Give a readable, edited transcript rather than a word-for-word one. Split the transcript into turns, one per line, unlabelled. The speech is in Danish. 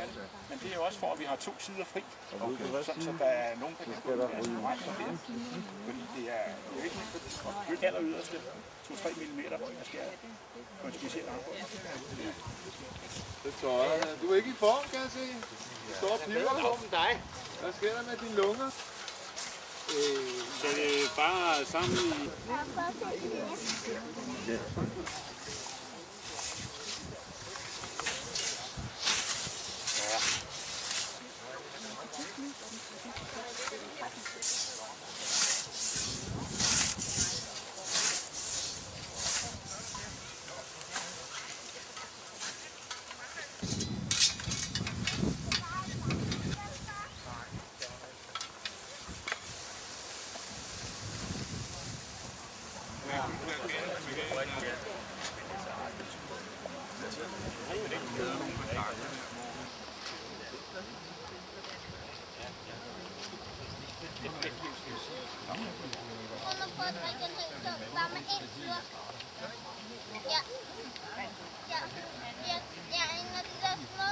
er det. Men det er jo også for, at vi har 2 sider fri. Okay. Sådan, så der er nogen, der kan gå i deres vej som det. Fordi det er jo ikke helt aller yderste 2-3 mm, jeg skal på en speciel armbånd.
Det tror jeg. Du er ikke i form, kan jeg se. Du står og piver på dig. Hvad sker der med dine lunger?
Skal det bare sammen i...
Ja, en af de der små.